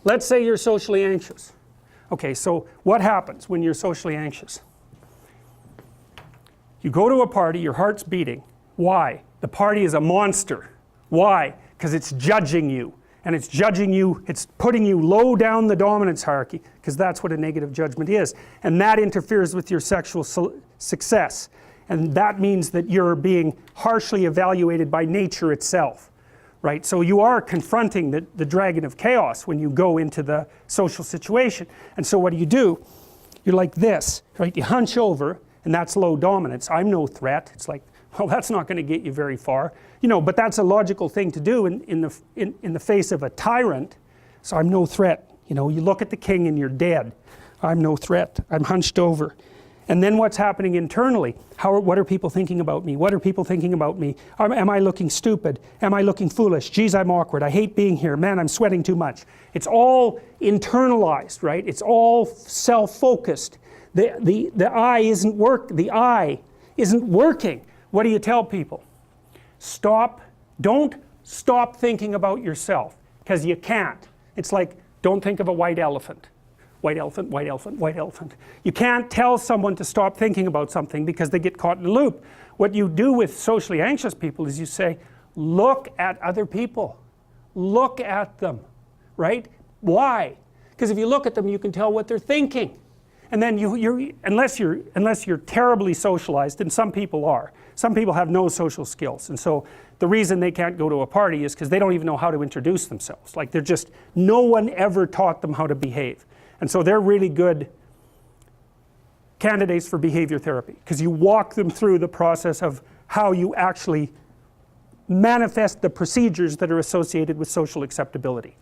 let's say you're socially anxious. Okay, so what happens when you're socially anxious? You go to a party, your heart's beating. Why? The party is a monster. Why? Because it's judging you. And it's judging you, it's putting you low down the dominance hierarchy, because that's what a negative judgment is. And that interferes with your sexual success. And that means that you're being harshly evaluated by nature itself. Right? So you are confronting the dragon of chaos when you go into the social situation. And so what do? You're like this, right? You hunch over, and that's low dominance. I'm no threat. It's like, well, that's not going to get you very far. You know, but that's a logical thing to do in the face of a tyrant. So I'm no threat. You know, you look at the king and you're dead. I'm no threat. I'm hunched over. And then what's happening internally? What are people thinking about me? What are people thinking about me? Am I looking stupid? Am I looking foolish? Geez, I'm awkward. I hate being here. Man, I'm sweating too much. It's all internalized, right? It's all self-focused. The eye isn't working. What do you tell people? Don't stop thinking about yourself, because you can't. It's like, don't think of a white elephant. White elephant, white elephant, white elephant. You can't tell someone to stop thinking about something because they get caught in a loop. What you do with socially anxious people is you say, look at other people. Look at them, right? Why? Because if you look at them, you can tell what they're thinking. And then unless you're terribly socialized, and some people are. Some people have no social skills, and so the reason they can't go to a party is because they don't even know how to introduce themselves. Like no one ever taught them how to behave. And so they're really good candidates for behavior therapy, because you walk them through the process of how you actually manifest the procedures that are associated with social acceptability.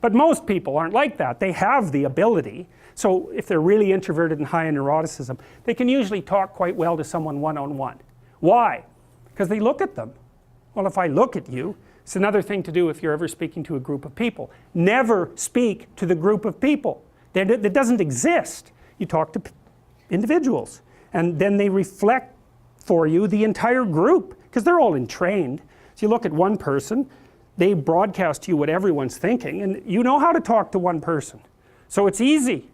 But most people aren't like that. They have the ability. So if they're really introverted and high in neuroticism, they can usually talk quite well to someone one-on-one. Why? Because they look at them. Well, if I look at you, it's another thing to do if you're ever speaking to a group of people. Never speak to the group of people. That doesn't exist. You talk to individuals, and then they reflect for you the entire group, because they're all entrained. So you look at one person, they broadcast to you what everyone's thinking, and you know how to talk to one person. So it's easy.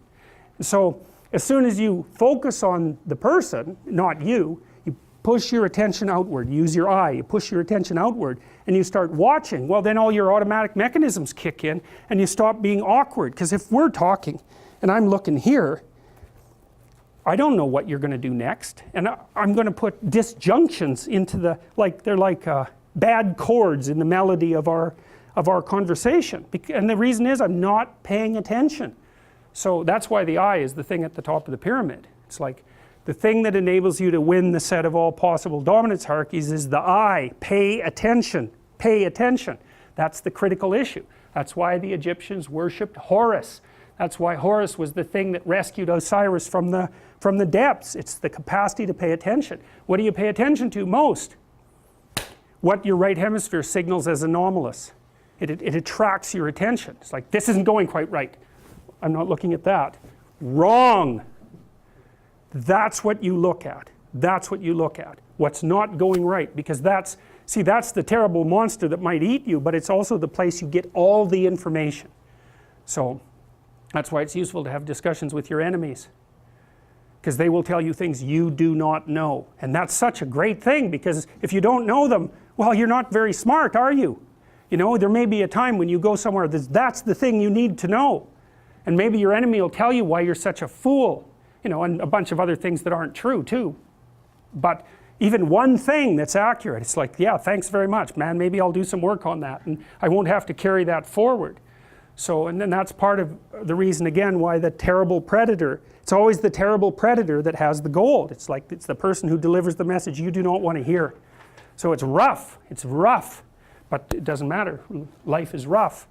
So as soon as you focus on the person, not you, you push your attention outward, use your eye, you push your attention outward, and you start watching. Well, then all your automatic mechanisms kick in, and you stop being awkward. Because if we're talking and I'm looking here, I don't know what you're going to do next, and I'm going to put disjunctions into they're like bad chords in the melody of our conversation. And the reason is I'm not paying attention. So that's why the eye is the thing at the top of the pyramid. It's like the thing that enables you to win the set of all possible dominance hierarchies is the eye. Pay attention. Pay attention. That's the critical issue. That's why the Egyptians worshipped Horus. That's why Horus was the thing that rescued Osiris from the depths. It's the capacity to pay attention. What do you pay attention to most? What your right hemisphere signals as anomalous. It attracts your attention. It's like, this isn't going quite right. I'm not looking at that. Wrong. That's what you look at. That's what you look at. What's not going right. Because that's the terrible monster that might eat you, but it's also the place you get all the information. So that's why it's useful to have discussions with your enemies, because they will tell you things you do not know. And that's such a great thing, because if you don't know them, well, you're not very smart, are you? You know, there may be a time when you go somewhere that's the thing you need to know. And maybe your enemy will tell you why you're such a fool, you know, and a bunch of other things that aren't true too. But even one thing that's accurate, it's like, yeah, thanks very much, man, maybe I'll do some work on that, and I won't have to carry that forward. So, and then that's part of the reason, again, why the terrible predator, it's always the terrible predator that has the gold. It's like, it's the person who delivers the message you do not want to hear. So it's rough, but it doesn't matter. Life is rough.